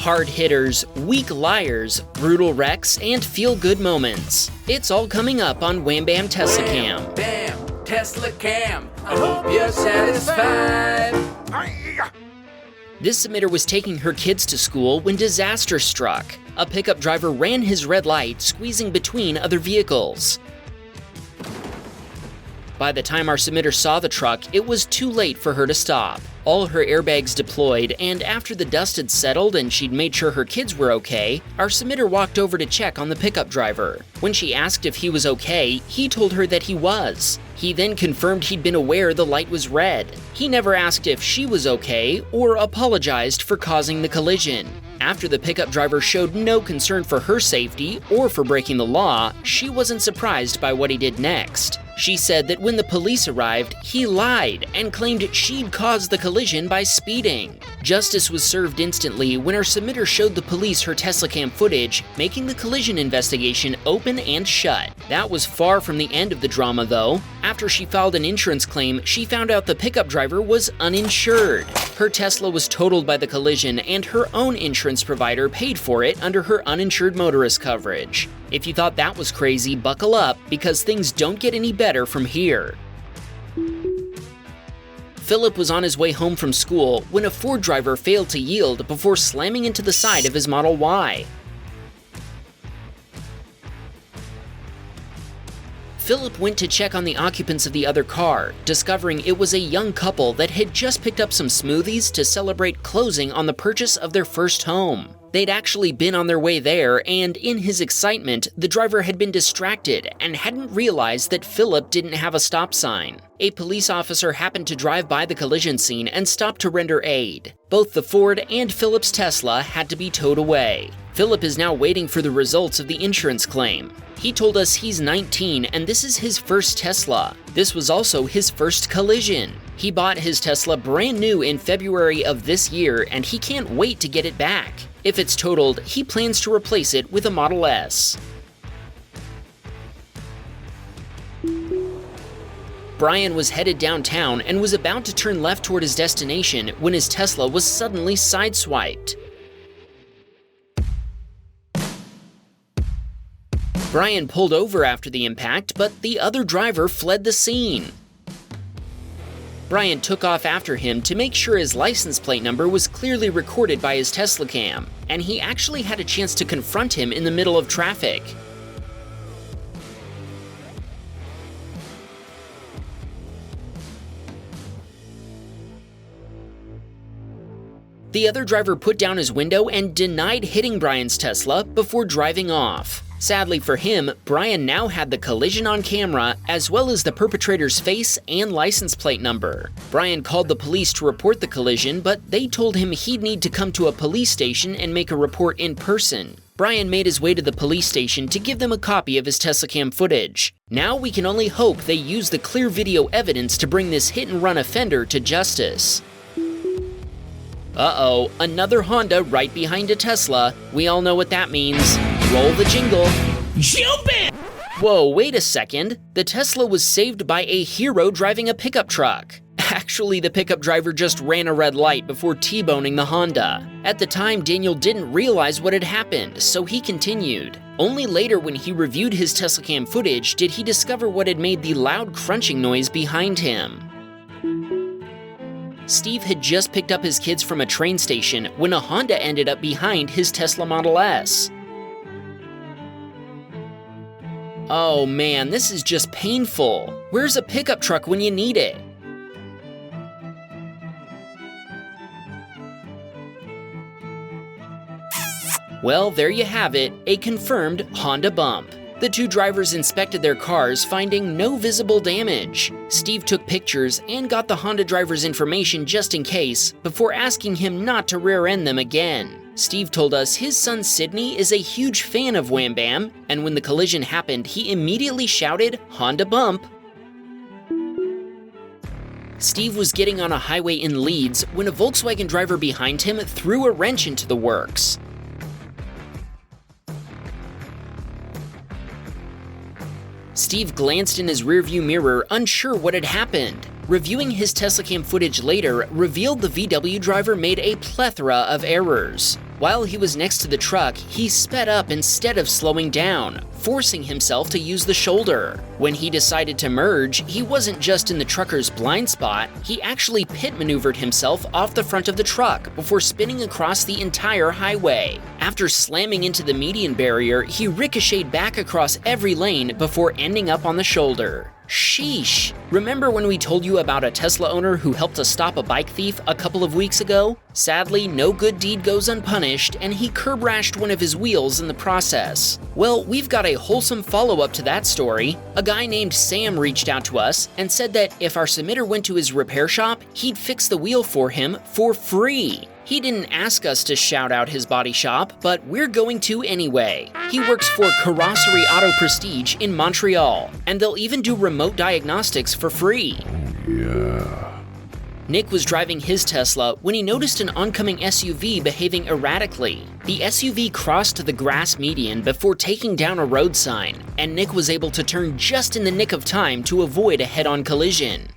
hard hitters, weak liars, brutal wrecks, and feel-good moments. It's all coming up on Wham Bam Teslacam. Bam, Teslacam. I hope you're satisfied. This submitter was taking her kids to school when disaster struck. A pickup driver ran his red light, squeezing between other vehicles. By the time our submitter saw the truck, it was too late for her to stop. All her airbags deployed, and after the dust had settled and she'd made sure her kids were okay, our submitter walked over to check on the pickup driver. When she asked if he was okay, he told her that he was. He then confirmed he'd been aware the light was red. He never asked if she was okay or apologized for causing the collision. After the pickup driver showed no concern for her safety or for breaking the law, she wasn't surprised by what he did next. She said that when the police arrived, he lied and claimed she'd caused the collision by speeding. Justice was served instantly when our submitter showed the police her Teslacam footage, making the collision investigation open and shut. That was far from the end of the drama, though. After she filed an insurance claim, she found out the pickup driver was uninsured. Her Tesla was totaled by the collision, and her own insurance provider paid for it under her uninsured motorist coverage. If you thought that was crazy, buckle up, because things don't get any better from here. Philip was on his way home from school when a Ford driver failed to yield before slamming into the side of his Model Y. Philip went to check on the occupants of the other car, discovering it was a young couple that had just picked up some smoothies to celebrate closing on the purchase of their first home. They'd actually been on their way there, and in his excitement, the driver had been distracted and hadn't realized that Philip didn't have a stop sign. A police officer happened to drive by the collision scene and stopped to render aid. Both the Ford and Philip's Tesla had to be towed away. Philip is now waiting for the results of the insurance claim. He told us he's 19 and this is his first Tesla. This was also his first collision. He bought his Tesla brand new in February of this year and he can't wait to get it back. If it's totaled, he plans to replace it with a Model S. Brian was headed downtown and was about to turn left toward his destination when his Tesla was suddenly sideswiped. Brian pulled over after the impact, but the other driver fled the scene. Brian took off after him to make sure his license plate number was clearly recorded by his Teslacam, and he actually had a chance to confront him in the middle of traffic. The other driver put down his window and denied hitting Brian's Tesla before driving off. Sadly for him, Brian now had the collision on camera, as well as the perpetrator's face and license plate number. Brian called the police to report the collision, but they told him he'd need to come to a police station and make a report in person. Brian made his way to the police station to give them a copy of his Teslacam footage. Now we can only hope they use the clear video evidence to bring this hit-and-run offender to justice. Uh-oh, another Honda right behind a Tesla. We all know what that means. Roll the jingle. Jump it! Whoa, wait a second. The Tesla was saved by a hero driving a pickup truck. Actually, the pickup driver just ran a red light before T-boning the Honda. At the time, Daniel didn't realize what had happened, so he continued. Only later, when he reviewed his Teslacam footage, did he discover what had made the loud crunching noise behind him. Steve had just picked up his kids from a train station when a Honda ended up behind his Tesla Model S. Oh man, this is just painful. Where's a pickup truck when you need it? Well, there you have it, a confirmed Honda bump. The two drivers inspected their cars, finding no visible damage. Steve took pictures and got the Honda driver's information just in case, before asking him not to rear-end them again. Steve told us his son Sydney is a huge fan of Wham Bam, and when the collision happened, he immediately shouted, "Honda bump!" Steve was getting on a highway in Leeds when a Volkswagen driver behind him threw a wrench into the works. Steve glanced in his rearview mirror, unsure what had happened. Reviewing his Teslacam footage later revealed the VW driver made a plethora of errors. While he was next to the truck, he sped up instead of slowing down, forcing himself to use the shoulder. When he decided to merge, he wasn't just in the trucker's blind spot, he actually pit maneuvered himself off the front of the truck before spinning across the entire highway. After slamming into the median barrier, he ricocheted back across every lane before ending up on the shoulder. Sheesh! Remember when we told you about a Tesla owner who helped us stop a bike thief a couple of weeks ago? Sadly, no good deed goes unpunished, and he curb rashed one of his wheels in the process. Well, we've got a wholesome follow-up to that story. A guy named Sam reached out to us and said that if our submitter went to his repair shop, he'd fix the wheel for him for free. He didn't ask us to shout out his body shop, but we're going to anyway. He works for Carrosserie Auto Prestige in Montreal, and they'll even do remote diagnostics for free. Yeah. Nick was driving his Tesla when he noticed an oncoming SUV behaving erratically. The SUV crossed the grass median before taking down a road sign, and Nick was able to turn just in the nick of time to avoid a head-on collision.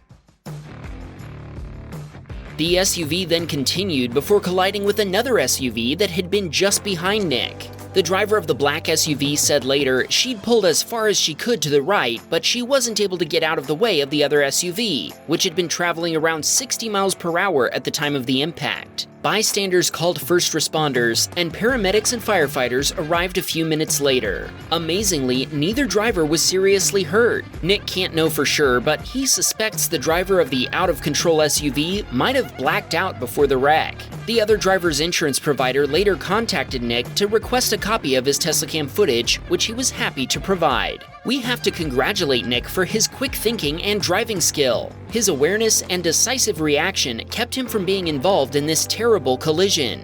The SUV then continued before colliding with another SUV that had been just behind Nick. The driver of the black SUV said later she'd pulled as far as she could to the right, but she wasn't able to get out of the way of the other SUV, which had been traveling around 60 miles per hour at the time of the impact. Bystanders called first responders, and paramedics and firefighters arrived a few minutes later. Amazingly, neither driver was seriously hurt. Nick can't know for sure, but he suspects the driver of the out-of-control SUV might have blacked out before the wreck. The other driver's insurance provider later contacted Nick to request a copy of his Teslacam footage, which he was happy to provide. We have to congratulate Nick for his quick thinking and driving skill. His awareness and decisive reaction kept him from being involved in this terrible collision.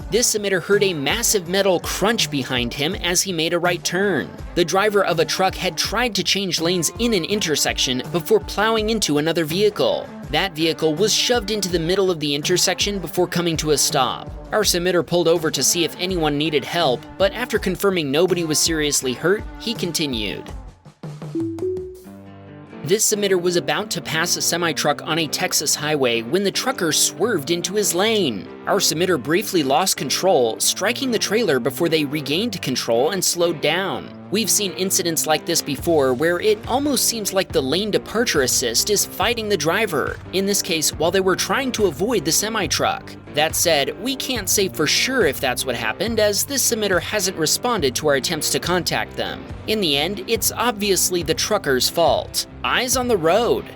This submitter heard a massive metal crunch behind him as he made a right turn. The driver of a truck had tried to change lanes in an intersection before plowing into another vehicle. That vehicle was shoved into the middle of the intersection before coming to a stop. Our submitter pulled over to see if anyone needed help, but after confirming nobody was seriously hurt, he continued. This submitter was about to pass a semi-truck on a Texas highway when the trucker swerved into his lane. Our submitter briefly lost control, striking the trailer before they regained control and slowed down. We've seen incidents like this before where it almost seems like the lane departure assist is fighting the driver, in this case while they were trying to avoid the semi-truck. That said, we can't say for sure if that's what happened, as this submitter hasn't responded to our attempts to contact them. In the end, it's obviously the trucker's fault. Eyes on the road.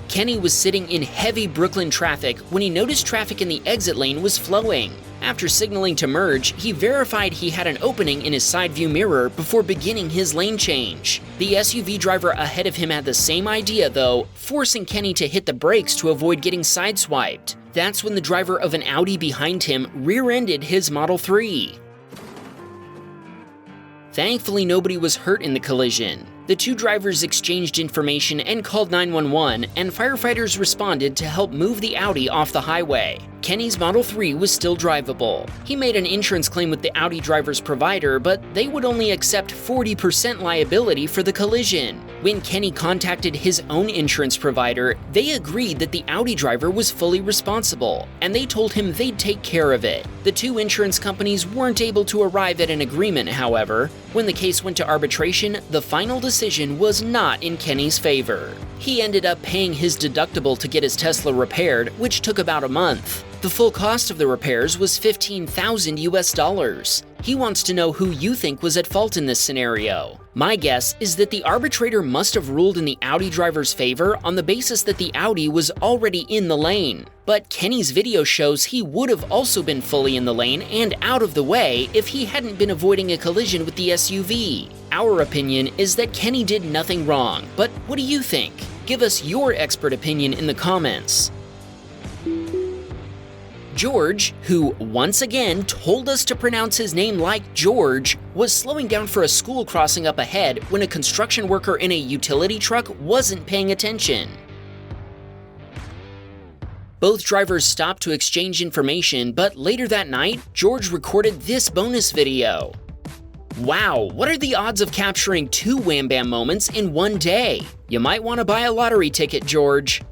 Kenny was sitting in heavy Brooklyn traffic when he noticed traffic in the exit lane was flowing. After signaling to merge, he verified he had an opening in his side view mirror before beginning his lane change. The SUV driver ahead of him had the same idea though, forcing Kenny to hit the brakes to avoid getting sideswiped. That's when the driver of an Audi behind him rear-ended his Model 3. Thankfully, nobody was hurt in the collision. The two drivers exchanged information and called 911, and firefighters responded to help move the Audi off the highway. Kenny's Model 3 was still drivable. He made an insurance claim with the Audi driver's provider, but they would only accept 40% liability for the collision. When Kenny contacted his own insurance provider, they agreed that the Audi driver was fully responsible, and they told him they'd take care of it. The two insurance companies weren't able to arrive at an agreement, however. When the case went to arbitration, the final decision was not in Kenny's favor. He ended up paying his deductible to get his Tesla repaired, which took about a month. The full cost of the repairs was $15,000 US. He wants to know who you think was at fault in this scenario. My guess is that the arbitrator must have ruled in the Audi driver's favor on the basis that the Audi was already in the lane. But Kenny's video shows he would have also been fully in the lane and out of the way if he hadn't been avoiding a collision with the SUV. Our opinion is that Kenny did nothing wrong, but what do you think? Give us your expert opinion in the comments. George, who once again told us to pronounce his name like George, was slowing down for a school crossing up ahead when a construction worker in a utility truck wasn't paying attention. Both drivers stopped to exchange information, but later that night, George recorded this bonus video. Wow, what are the odds of capturing 2 Wham Bam moments in one day? You might want to buy a lottery ticket, George.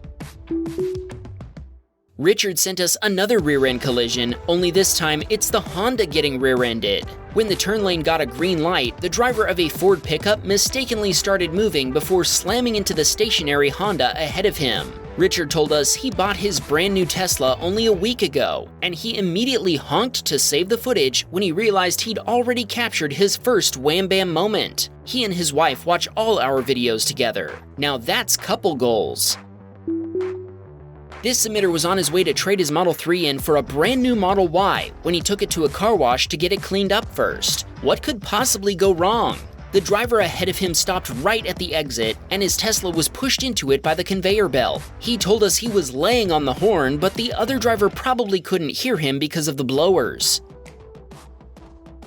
Richard sent us another rear-end collision, only this time it's the Honda getting rear-ended. When the turn lane got a green light, the driver of a Ford pickup mistakenly started moving before slamming into the stationary Honda ahead of him. Richard told us he bought his brand new Tesla only a week ago, and he immediately honked to save the footage when he realized he'd already captured his first Wham Bam moment. He and his wife watch all our videos together. Now that's couple goals. This submitter was on his way to trade his Model 3 in for a brand new Model Y when he took it to a car wash to get it cleaned up first. What could possibly go wrong? The driver ahead of him stopped right at the exit, and his Tesla was pushed into it by the conveyor belt. He told us he was laying on the horn, but the other driver probably couldn't hear him because of the blowers.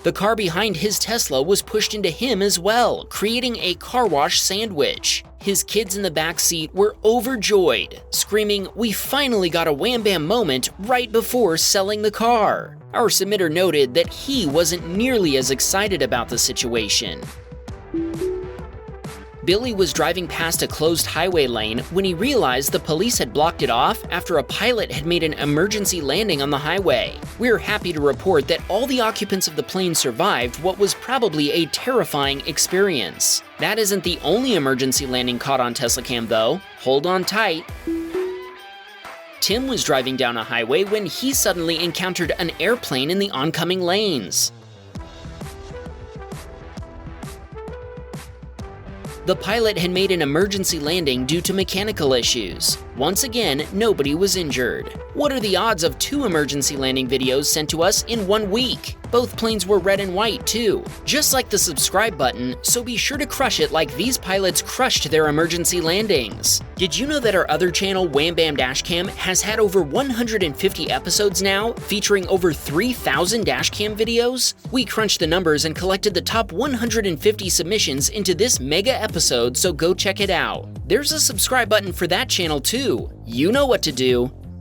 The car behind his Tesla was pushed into him as well, creating a car wash sandwich. His kids in the back seat were overjoyed, screaming, "We finally got a Wham Bam moment right before selling the car." Our submitter noted that he wasn't nearly as excited about the situation. Billy was driving past a closed highway lane when he realized the police had blocked it off after a pilot had made an emergency landing on the highway. We're happy to report that all the occupants of the plane survived what was probably a terrifying experience. That isn't the only emergency landing caught on Teslacam though. Hold on tight. Tim was driving down a highway when he suddenly encountered an airplane in the oncoming lanes. The pilot had made an emergency landing due to mechanical issues. Once again, nobody was injured. What are the odds of 2 emergency landing videos sent to us in 1 week? Both planes were red and white too, just like the subscribe button, so be sure to crush it like these pilots crushed their emergency landings. Did you know that our other channel, Wham Bam Dashcam, has had over 150 episodes now, featuring over 3,000 dashcam videos? We crunched the numbers and collected the top 150 submissions into this mega episode, so go check it out. There's a subscribe button for that channel too. You know what to do.